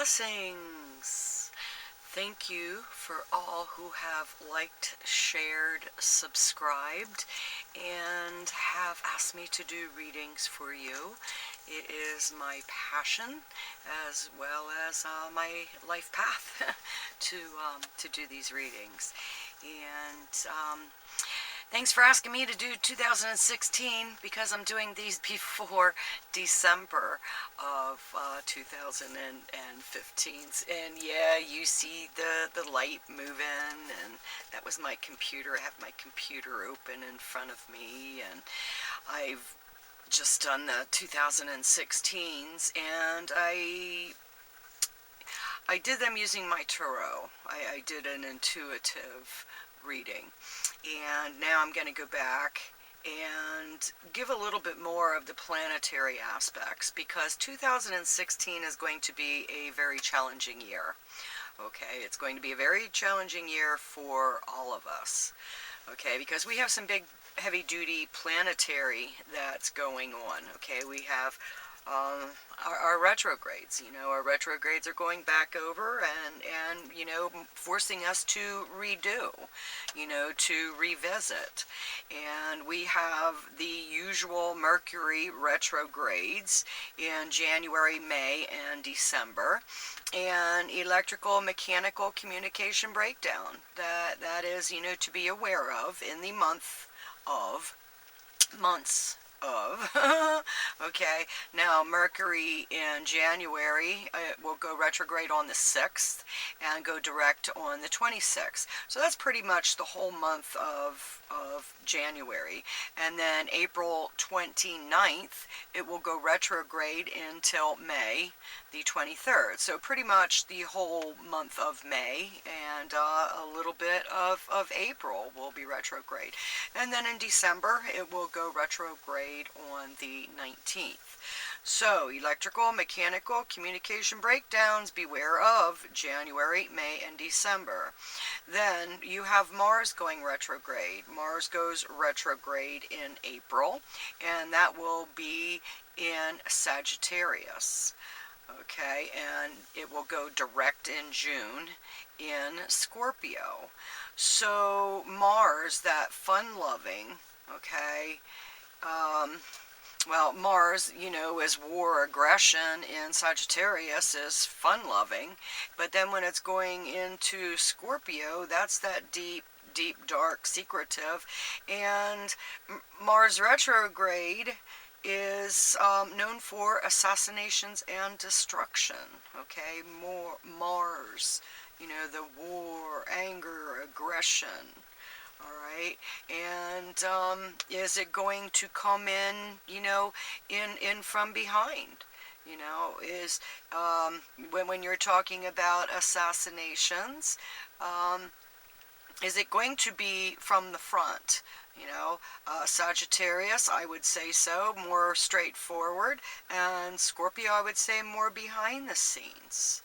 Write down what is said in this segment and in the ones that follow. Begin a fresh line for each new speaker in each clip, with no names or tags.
Blessings! Thank you for all who have liked, shared, subscribed, and have asked me to do readings for you. It is my passion as well as my life path to do these readings. And thanks for asking me to do 2016 because I'm doing these before December of 2015. And yeah, you see the light moving, and that was my computer. I have my computer open in front of me, and I've just done the 2016s, and I did them using my tarot. I did an intuitive reading, and now I'm going to go back and give a little bit more of the planetary aspects, because 2016 is going to be a very challenging year. Okay, it's going to be a very challenging year for all of us. Okay, because we have some big heavy-duty planetary that's going on. Okay, we have our retrogrades. You know, our retrogrades are going back over and you know, forcing us to redo, you know, to revisit. And we have the usual Mercury retrogrades in January, May, and December, and electrical mechanical communication breakdown that is, you know, to be aware of in the months of okay, now Mercury in January, it will go retrograde on the 6th and go direct on the 26th. So that's pretty much the whole month of January. And then April 29th, it will go retrograde until May the 23rd. So pretty much the whole month of May and a little bit of April will be retrograde. And then in December, it will go retrograde on the 19th. So, electrical, mechanical, communication breakdowns, beware of January, May, and December. Then you have Mars going retrograde. Mars goes retrograde in April, and that will be in Sagittarius. Okay, and it will go direct in June in Scorpio. So Mars, that fun-loving, okay, well, Mars, you know, is war, aggression in Sagittarius is fun-loving, but then when it's going into Scorpio, that's that deep, dark, secretive, and Mars retrograde is known for assassinations and destruction. Okay, more Mars, you know, the war, anger, aggression. All right, and is it going to come in, you know, in from behind? You know, is when you're talking about assassinations, is it going to be from the front? You know, Sagittarius, I would say so, more straightforward, and Scorpio, I would say more behind the scenes.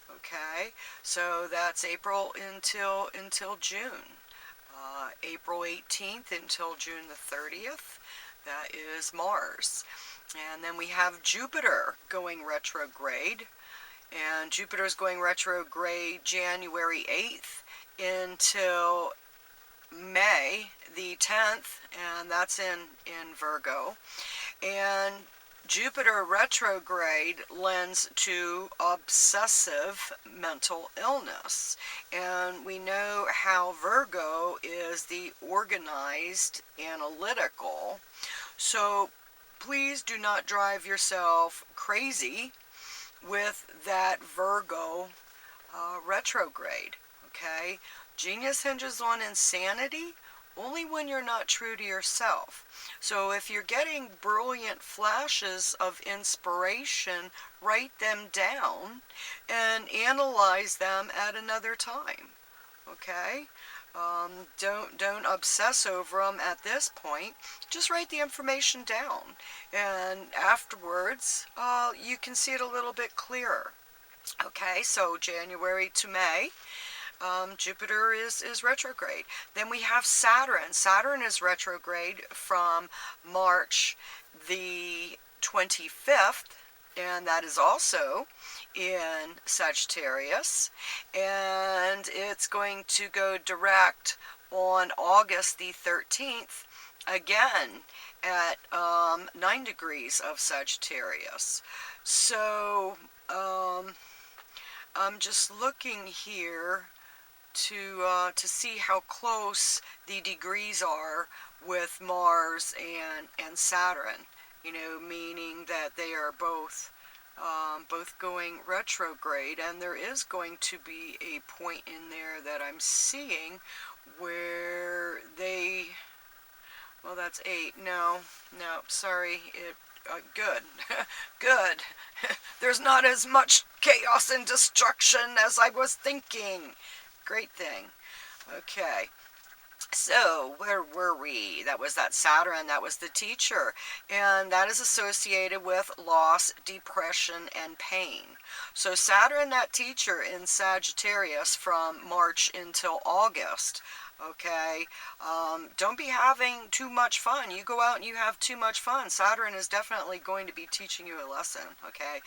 Okay, so that's April until June. April 18th until June the 30th, that is Mars. And then we have Jupiter going retrograde, and Jupiter is going retrograde January 8th until May the 10th, and that's in Virgo. And Jupiter retrograde lends to obsessive mental illness. And we know how Virgo is the organized, analytical. So please do not drive yourself crazy with that Virgo retrograde. Okay? Genius hinges on insanity only when you're not true to yourself. So if you're getting brilliant flashes of inspiration, write them down and analyze them at another time. Okay? Don't obsess over them at this point. Just write the information down, and afterwards you can see it a little bit clearer. Okay, so January to May, Jupiter is retrograde. Then we have Saturn. Saturn is retrograde from March the 25th, and that is also in Sagittarius, and it's going to go direct on August the 13th, again at 9 degrees of Sagittarius. So I'm just looking here to see how close the degrees are with Mars and Saturn. You know, meaning that they are both going retrograde, and there is going to be a point in there that I'm seeing where they, well, that's 8. No, no, sorry. Good, good. There's not as much chaos and destruction as I was thinking. Great thing. Okay. So, where were we? That was that Saturn, that was the teacher. And that is associated with loss, depression, and pain. So, Saturn, that teacher in Sagittarius from March until August. Okay, don't be having too much fun. You go out and you have too much fun. Saturn is definitely going to be teaching you a lesson. Okay,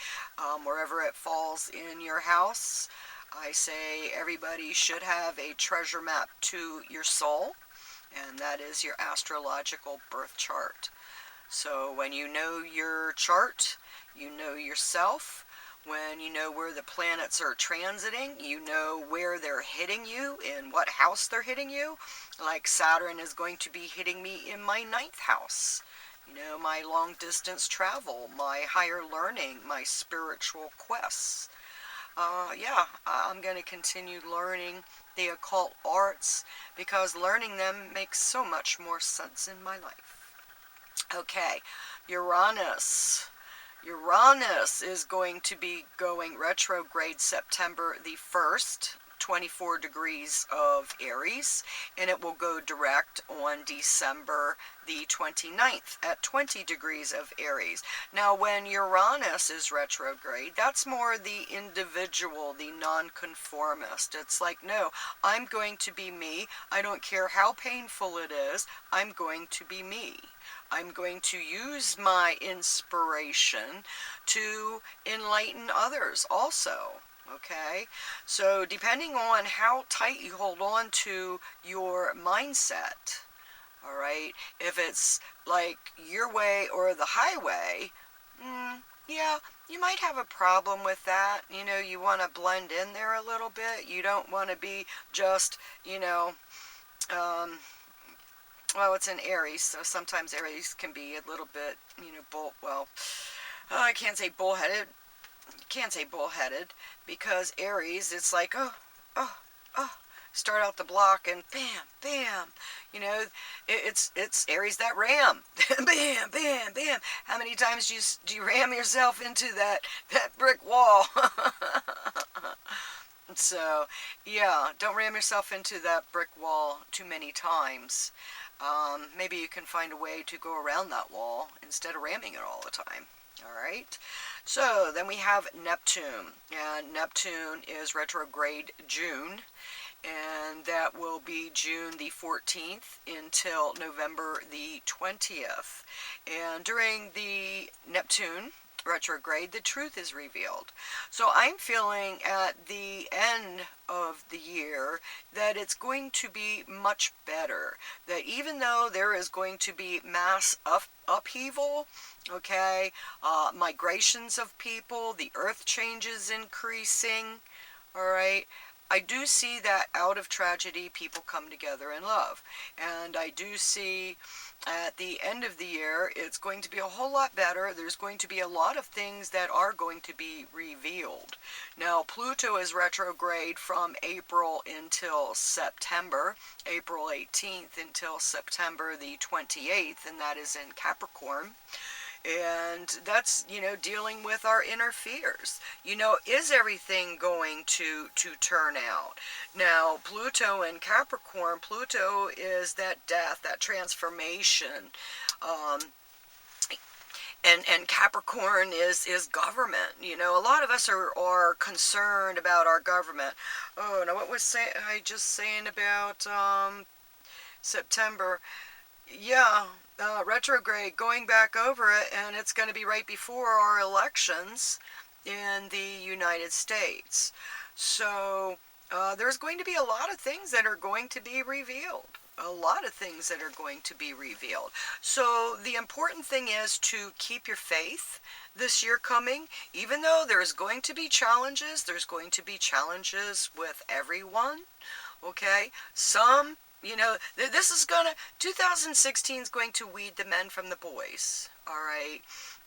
wherever it falls in your house, I say everybody should have a treasure map to your soul, and that is your astrological birth chart. So when you know your chart, you know yourself. When you know where the planets are transiting, you know where they're hitting you, in what house they're hitting you. Like Saturn is going to be hitting me in my 9th house. You know, my long distance travel, my higher learning, my spiritual quests. Yeah, I'm going to continue learning the occult arts because learning them makes so much more sense in my life. Okay, Uranus. Uranus is going to be going retrograde September the 1st, 24 degrees of Aries, and it will go direct on December the 29th at 20 degrees of Aries. Now, when Uranus is retrograde, that's more the individual, the nonconformist. It's like, no, I'm going to be me. I don't care how painful it is. I'm going to be me. I'm going to use my inspiration to enlighten others also. Okay, so depending on how tight you hold on to your mindset, all right, if it's like your way or the highway, yeah, you might have a problem with that. You know, you want to blend in there a little bit. You don't want to be just, um, well, it's in Aries, so sometimes Aries can be a little bit, I can't say bullheaded. Can't say bullheaded because Aries, it's like, oh, oh, start out the block and bam, bam. You know, it's Aries that ram. Bam, bam, bam. How many times do you ram yourself into that brick wall? So, yeah, don't ram yourself into that brick wall too many times. Maybe you can find a way to go around that wall instead of ramming it all the time. All right. So then we have Neptune, and Neptune is retrograde June, and that will be June the 14th until November the 20th. And during the Neptune retrograde, the truth is revealed. So I'm feeling at the end of the year that it's going to be much better. That even though there is going to be mass upheaval, okay, migrations of people, the earth changes increasing, all right, I do see that out of tragedy people come together in love. And I do see at the end of the year it's going to be a whole lot better. There's going to be a lot of things that are going to be revealed. Now, Pluto is retrograde from April until September, April 18th until September the 28th, and that is in Capricorn. And that's, dealing with our inner fears. Is everything going to turn out? Now, Pluto and Capricorn, Pluto is that death, that transformation. And Capricorn is government. A lot of us are concerned about our government. Oh, now what was I just saying about September? Yeah, retrograde, going back over it, and it's going to be right before our elections. in the United States. So there's going to be a lot of things that are going to be revealed. A lot of things that are going to be revealed. So the important thing is to keep your faith this year coming. Even though there's going to be challenges, there's going to be challenges with everyone. Okay? Some, you know, this is gonna, 2016 is going to weed the men from the boys. All right?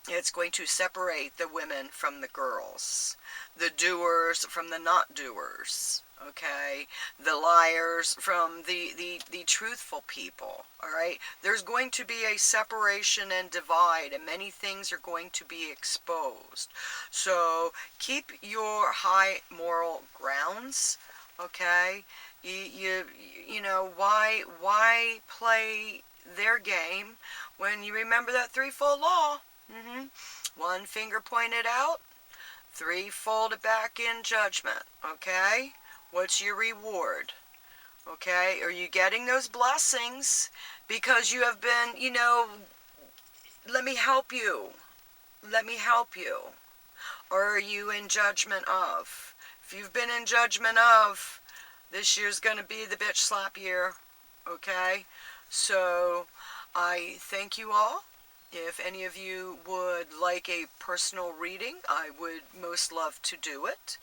It's going to separate the women from the girls, the doers from the not doers, okay, the liars from the truthful people, all right. There's going to be a separation and divide, and many things are going to be exposed. So keep your high moral grounds, okay. You know, why play their game when you remember that threefold law? One finger pointed out, three folded back in judgment. Okay? What's your reward? Okay? Are you getting those blessings because you have been, you know, let me help you. Let me help you. Or are you in judgment of? If you've been in judgment of, this year's going to be the bitch slap year. Okay? So, I thank you all. If any of you would like a personal reading, I would most love to do it.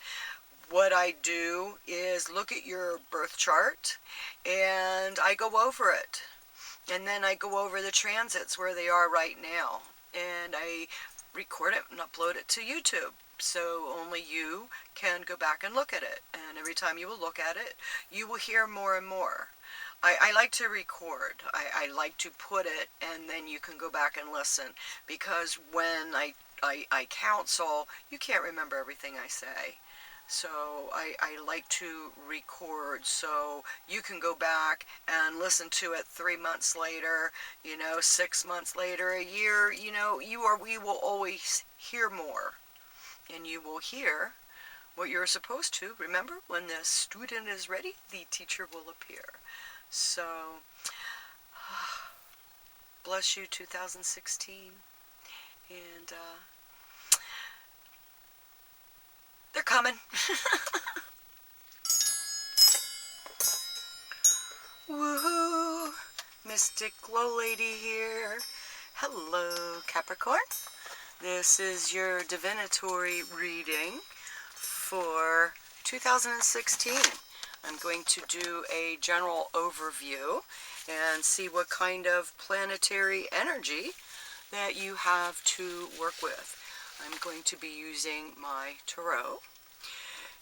What I do is look at your birth chart and I go over it. And then I go over the transits where they are right now. And I record it and upload it to YouTube. So only you can go back and look at it. And every time you will look at it, you will hear more and more. I like to record. I like to put it, and then you can go back and listen. Because when I counsel, you can't remember everything I say. So I like to record so you can go back and listen to it 3 months later, you know, 6 months later, a year, you know, we will always hear more. And you will hear what you're supposed to. Remember, when the student is ready, the teacher will appear. So, bless you 2016, and they're coming. Woohoo! Mystic GLoLady here. Hello, Capricorn. This is your divinatory reading for 2016. I'm going to do a general overview and see what kind of planetary energy that you have to work with. I'm going to be using my tarot,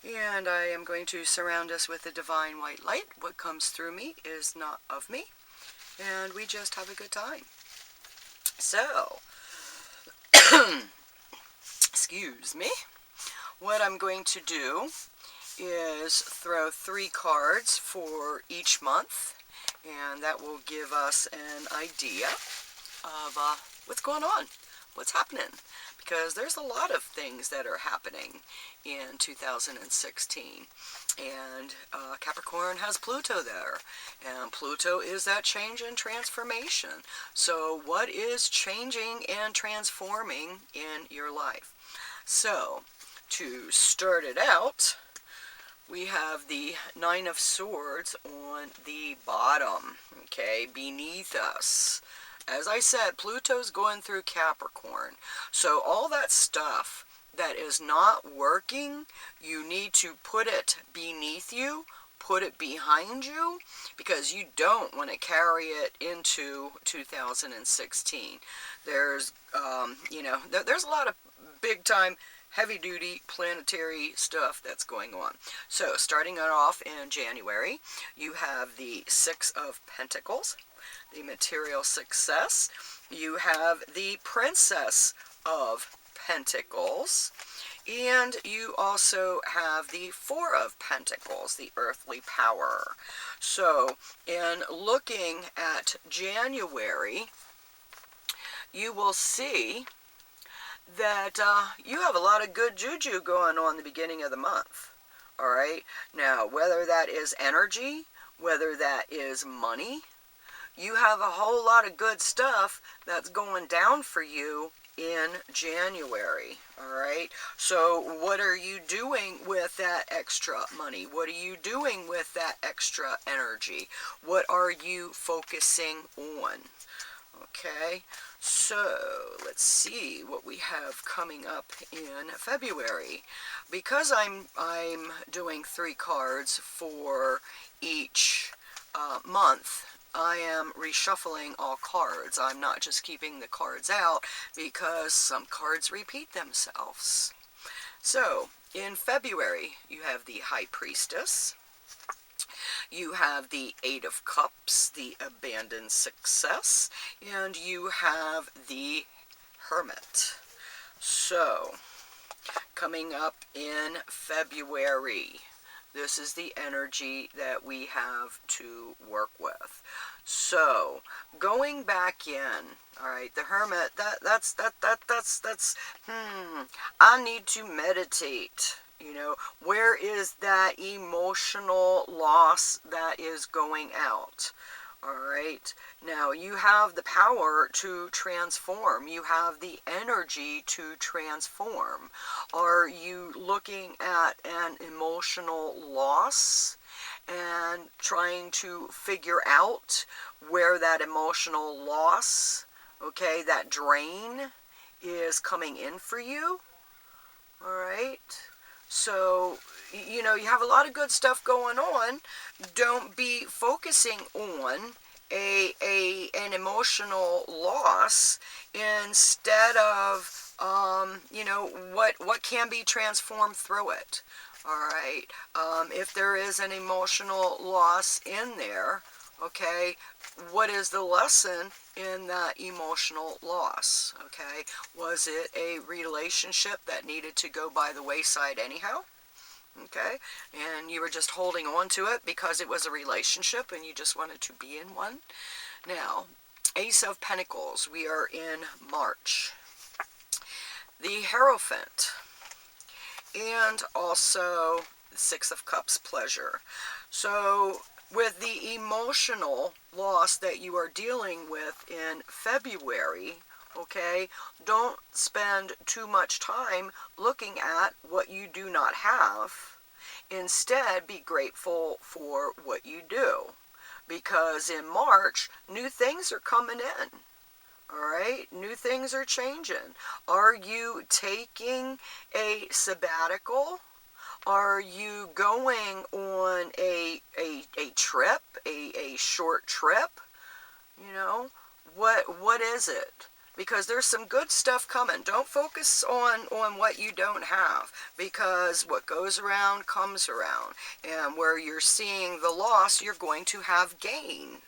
and I am going to surround us with the divine white light. What comes through me is not of me, and we just have a good time. So, excuse me, what I'm going to do is throw 3 cards for each month, and that will give us an idea of what's going on, what's happening, because there's a lot of things that are happening in 2016, and Capricorn has Pluto there, and Pluto is that change and transformation. So what is changing and transforming in your life? So, to start it out, we have the 9 of Swords on the bottom, okay, beneath us. As I said, Pluto's going through Capricorn. So all that stuff that is not working, you need to put it beneath you, put it behind you, because you don't want to carry it into 2016. There's, you know, there's a lot of big-time heavy-duty planetary stuff that's going on. So, starting it off in January, you have the 6 of Pentacles, the material success. You have the Princess of Pentacles, and you also have the 4 of Pentacles, the earthly power. So, in looking at January, you will see that you have a lot of good juju going on the beginning of the month. Alright? Now, whether that is energy, whether that is money, you have a whole lot of good stuff that's going down for you in January. All right, so what are you doing with that extra money? What are you doing with that extra energy? What are you focusing on? Okay, so let's see what we have coming up in February. Because I'm doing 3 cards for each month, I am reshuffling all cards. I'm not just keeping the cards out because some cards repeat themselves. So, in February, you have the High Priestess. You have the Eight of Cups, the Abandoned Success, and you have the Hermit. So, coming up in February, this is the energy that we have to work with. So, going back in, all right, the Hermit, that's I need to meditate. You know, where is that emotional loss that is going out? All right. Now, you have the power to transform. You have the energy to transform. Are you looking at an emotional loss and trying to figure out where that emotional loss, okay, that drain is coming in for you? All right. So, you know, you have a lot of good stuff going on. Don't be focusing on an emotional loss instead of, you know, what can be transformed through it. All right. If there is an emotional loss in there, okay, what is the lesson in that emotional loss? Okay, was it a relationship that needed to go by the wayside anyhow? Okay, and you were just holding on to it because it was a relationship and you just wanted to be in one? Now, Ace of Pentacles, we are in March. The Hierophant, and also the Six of Cups, Pleasure. So, with the emotional loss that you are dealing with in February, okay, don't spend too much time looking at what you do not have. Instead, be grateful for what you do. Because in March, new things are coming in. All right, new things are changing. Are you taking a sabbatical? Are you going on a trip, a short trip? You know, what is it? Because there's some good stuff coming. Don't focus on what you don't have, because what goes around comes around. And where you're seeing the loss, you're going to have gain.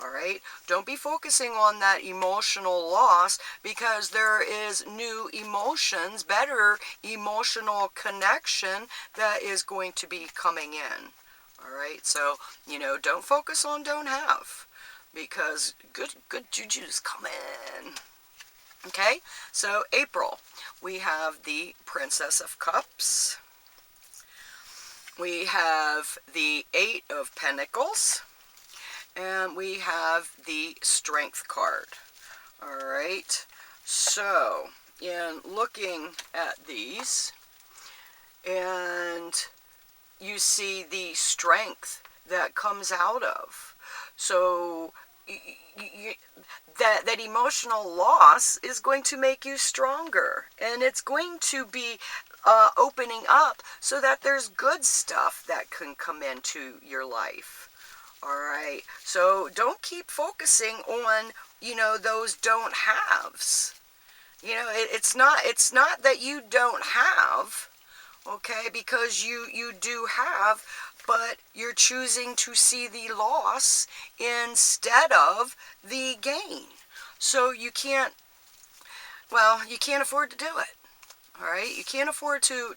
All right, don't be focusing on that emotional loss, because there is new emotions, better emotional connection that is going to be coming in. All right, so, you know, don't focus on don't have, because good juju's coming. Okay, so April, we have the Princess of Cups. We have the Eight of Pentacles. And we have the Strength card. All right. So, in looking at these, and you see the strength that comes out of. So, that emotional loss is going to make you stronger. And it's going to be opening up so that there's good stuff that can come into your life. All right, so don't keep focusing on, you know, those don't haves. You know, it's not that you don't have, okay, because you do have, but you're choosing to see the loss instead of the gain. So you can't afford to do it. All right, you can't afford to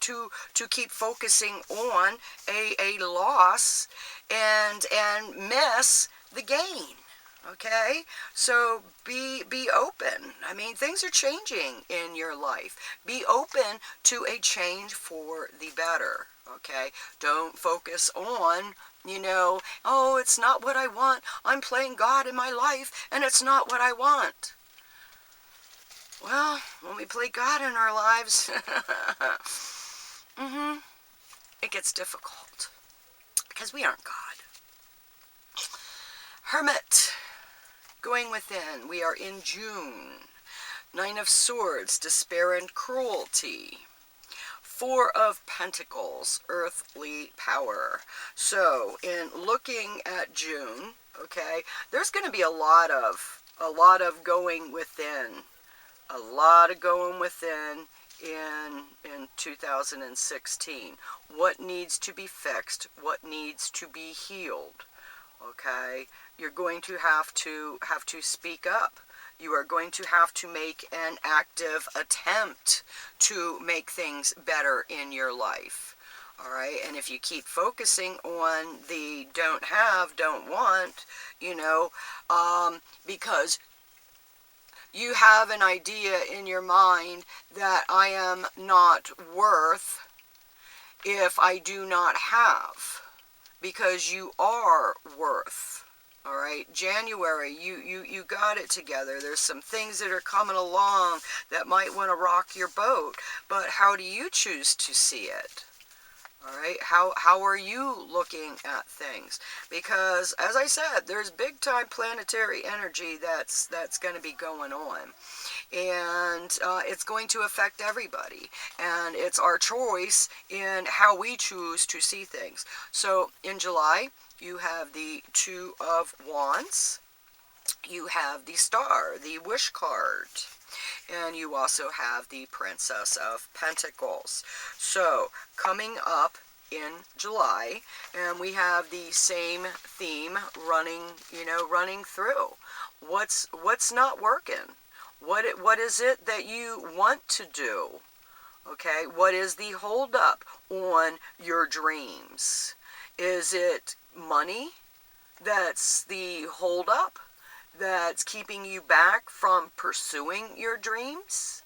keep focusing on a loss and miss the gain. Okay, so be open. I mean, things are changing in your life. Be open to a change for the better. Okay, don't focus on You know, oh, it's not what I want. I'm playing God in my life, and it's not what I want. Well, when we play God in our lives, it gets difficult because we aren't God. Hermit, going within. We are in June. Nine of Swords, despair and cruelty. Four of Pentacles, earthly power. So, in looking at June, okay, there's going to be a lot of going within. A lot of going within in 2016. What needs to be fixed? What needs to be healed? Okay, you're going to have to speak up. You are going to have to make an active attempt to make things better in your life. All right, and if you keep focusing on the don't have, don't want, you know, because you have an idea in your mind that I am not worth if I do not have, because you are worth. All right, January, you got it together. There's some things that are coming along that might want to rock your boat, but how do you choose to see it? All right, how are you looking at things? Because, as I said, there's big time planetary energy that's going to be going on. And it's going to affect everybody. And it's our choice in how we choose to see things. So, in July, you have the Two of Wands. You have the Star, the Wish card. And you also have the Princess of Pentacles. So, coming up in July, and we have the same theme running through. What's not working? What is it that you want to do? Okay, what is the holdup on your dreams? Is it money that's the holdup that's keeping you back from pursuing your dreams?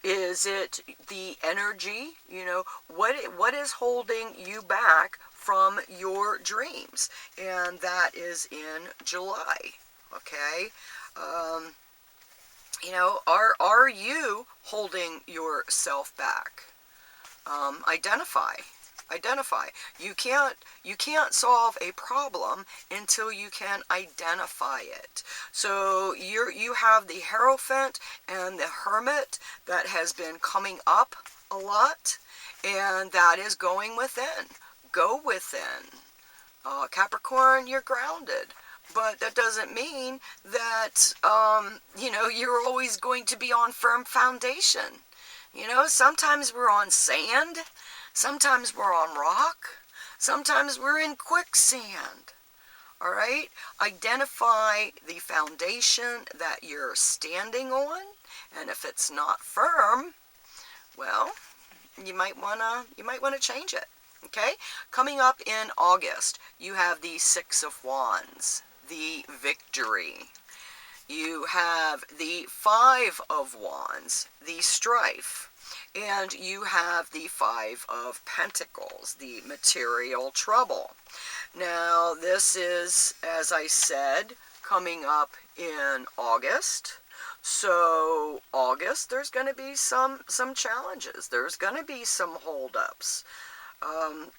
Is it the energy? You know, what is holding you back from your dreams? And that is in July. Okay. You know, are you holding yourself back? Identify. You can't solve a problem until you can identify it. So you have the Hierophant and the Hermit that has been coming up a lot, and that is going within. Go within. Capricorn, you're grounded. But that doesn't mean that, you know, you're always going to be on firm foundation. You know, sometimes we're on sand. Sometimes we're on rock. Sometimes we're in quicksand. All right? Identify the foundation that you're standing on. And if it's not firm, well, you might want to change it. Okay? Coming up in August, you have the Six of Wands, the Victory. You have the Five of Wands, the Strife. And you have the Five of Pentacles, the material trouble. Now, this is, as I said, coming up in August. So, August, there's going to be some challenges. There's going to be some holdups.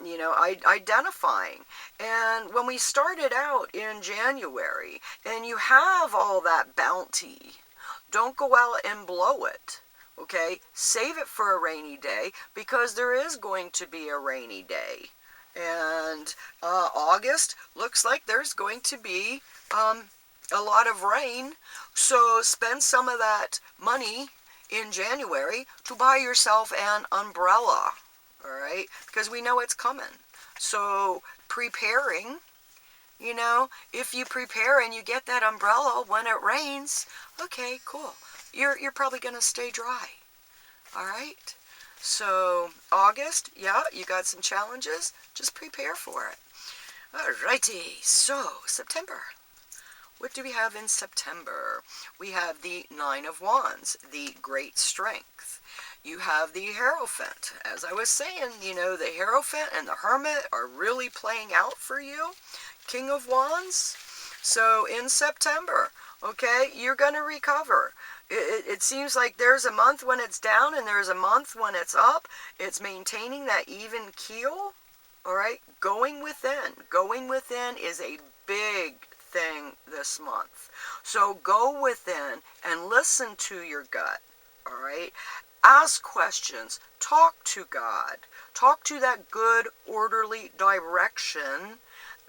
You know, identifying. And when we started out in January, and you have all that bounty, don't go out and blow it. Okay, save it for a rainy day, because there is going to be a rainy day. And August looks like there's going to be a lot of rain. So spend some of that money in January to buy yourself an umbrella. All right, because we know it's coming. So preparing, you know, if you prepare and you get that umbrella when it rains, okay, cool. You're probably going to stay dry. All right? So, August, yeah, you got some challenges. Just prepare for it. All righty. So, September. What do we have in September? We have the Nine of Wands, the Great Strength. you have the Hierophant. As I was saying, you know, the Hierophant and the Hermit are really playing out for you. King of Wands. So in September, okay, you're going to recover. It seems like there's a month when it's down and there's a month when it's up. It's maintaining that even keel. All right, going within. Going within is a big thing this month. So go within and listen to your gut. All right, ask questions. Talk to God. Talk to that good, orderly direction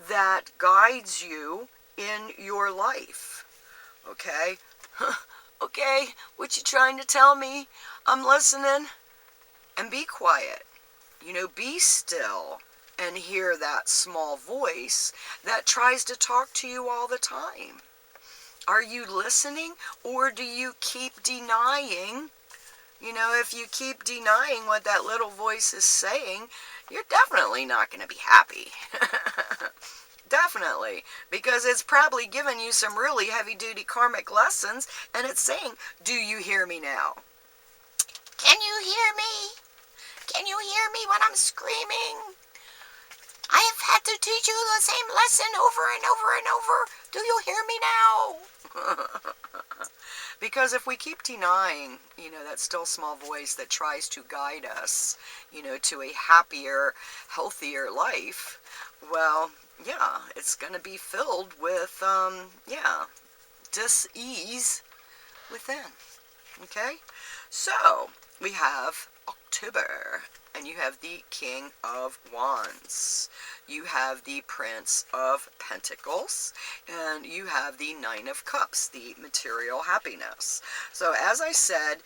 that guides you in your life. Okay? Okay, what you trying to tell me? I'm listening. And be quiet. You know, be still and hear that small voice that tries to talk to you all the time. Are you listening, or do you keep denying? You know, if you keep denying what that little voice is saying, you're definitely not going to be happy. Definitely, because it's probably given you some really heavy-duty karmic lessons, and it's saying, do you hear me now? Can you hear me? Can you hear me when I'm screaming? I have had to teach you the same lesson over and over and over. Do you hear me now? Because if we keep denying, you know, that still small voice that tries to guide us, you know, to a happier, healthier life, well, yeah, it's going to be filled with, dis-ease within. Okay? So, we have October, and you have the King of Wands. You have the Prince of Pentacles, and you have the Nine of Cups, the material happiness. So as I said,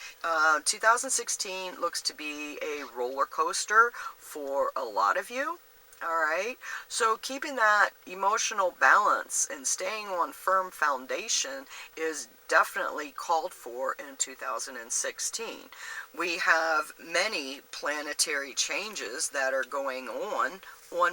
2016 looks to be a roller coaster for a lot of you. All right, so keeping that emotional balance and staying on firm foundation is definitely called for in 2016. We have many planetary changes that are going on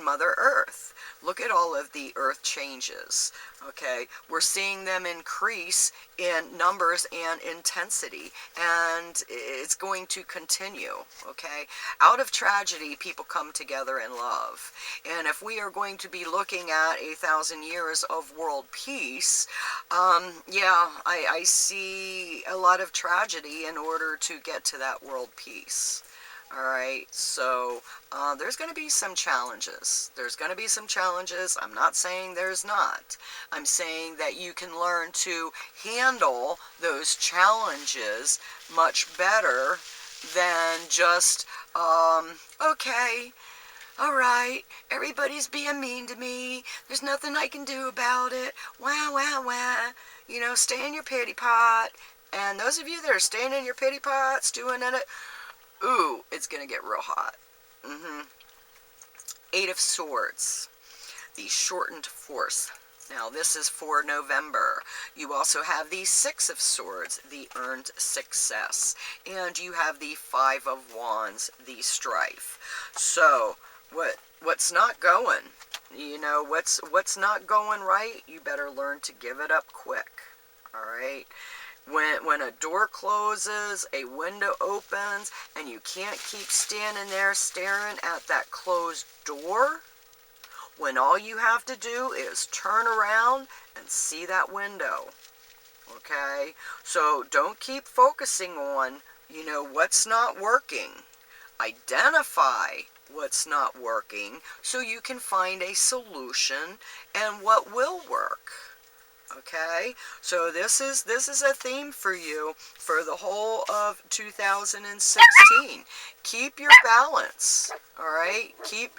Mother Earth. Look at all of the Earth changes, okay? We're seeing them increase in numbers and intensity, and it's going to continue, okay? Out of tragedy, people come together in love. And if we are going to be looking at 1,000 years of world peace, I see a lot of tragedy in order to get to that world peace. All right, so there's going to be some challenges. There's going to be some challenges. I'm not saying there's not. I'm saying that you can learn to handle those challenges much better than just, okay, all right, everybody's being mean to me. There's nothing I can do about it. Wah, wah, wah. You know, stay in your pity pot. And those of you that are staying in your pity pot, stewing in it, ooh, it's going to get real hot. Eight of Swords, the shortened force. Now, this is for November. You also have the Six of Swords, the earned success. And you have the Five of Wands, the strife. So, what's not going? You know, what's not going right? You better learn to give it up quick. All right? When a door closes, a window opens, and you can't keep standing there staring at that closed door, when all you have to do is turn around and see that window. Okay? So don't keep focusing on, you know, what's not working. Identify what's not working so you can find a solution and what will work. Okay, so this is a theme for you for the whole of 2016. Keep your balance. All right, keep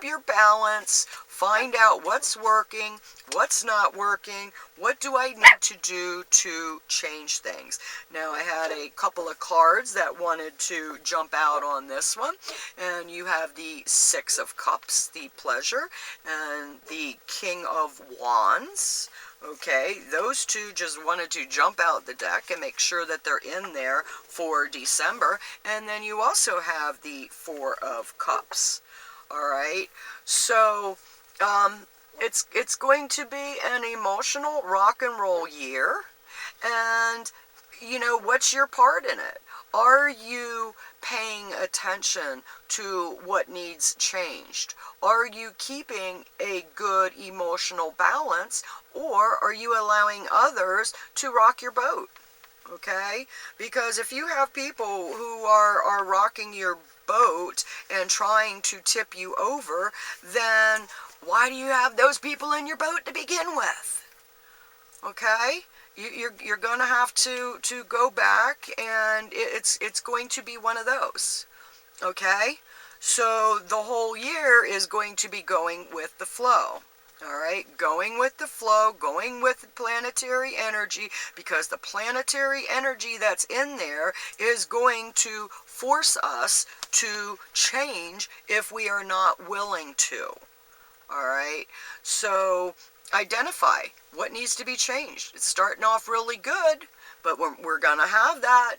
your balance. Find out what's working, what's not working. What do I need to do to change things? Now, I had a couple of cards that wanted to jump out on this one, and you have the Six of Cups, the pleasure, and the King of Wands. Okay, those two just wanted to jump out the deck and make sure that they're in there for December. And then you also have the Four of Cups. All right, so it's going to be an emotional rock and roll year. And, you know, what's your part in it? Are you paying attention to what needs changed? Are you keeping a good emotional balance, or are you allowing others to rock your boat? Okay? Because if you have people who are rocking your boat and trying to tip you over, then why do you have those people in your boat to begin with? Okay? You're going to have to go back, and it's going to be one of those. Okay? So the whole year is going to be going with the flow. All right, going with the flow, going with the planetary energy, because the planetary energy that's in there is going to force us to change if we are not willing to. All right, so identify what needs to be changed. It's starting off really good, but we're going to have that.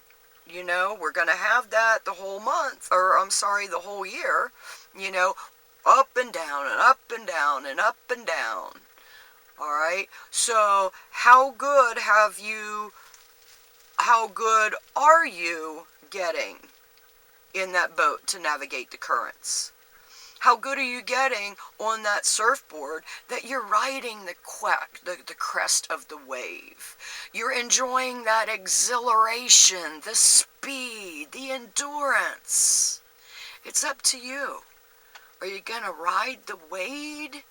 You know, we're going to have that the whole month, or I'm sorry, the whole year, you know, up and down and up and down and up and down. All right. So how good are you getting in that boat to navigate the currents? How good are you getting on that surfboard that you're riding the crest of the wave? You're enjoying that exhilaration, the speed, the endurance. It's up to you. Are you going to ride the wave?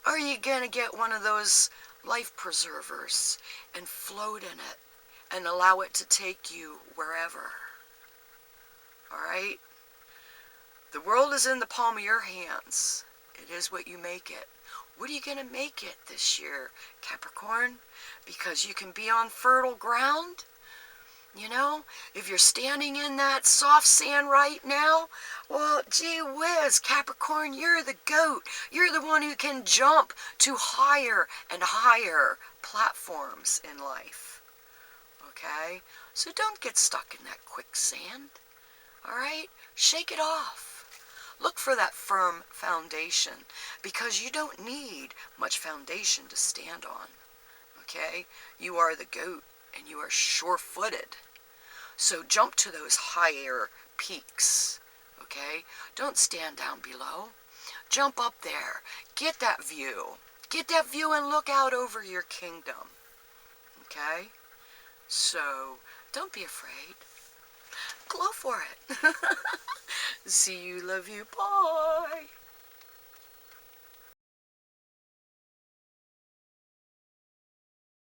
Or are you going to get one of those life preservers and float in it and allow it to take you wherever? All right? The world is in the palm of your hands. It is what you make it. What are you going to make it this year, Capricorn? Because you can be on fertile ground. You know, if you're standing in that soft sand right now, well, gee whiz, Capricorn, you're the goat. You're the one who can jump to higher and higher platforms in life. Okay? So don't get stuck in that quicksand. All right? Shake it off. Look for that firm foundation, because you don't need much foundation to stand on. Okay? You are the goat, and you are sure-footed. So jump to those higher peaks. Okay? Don't stand down below. Jump up there. Get that view. Get that view and look out over your kingdom. Okay? So don't be afraid. Go for it. See you, love you, bye.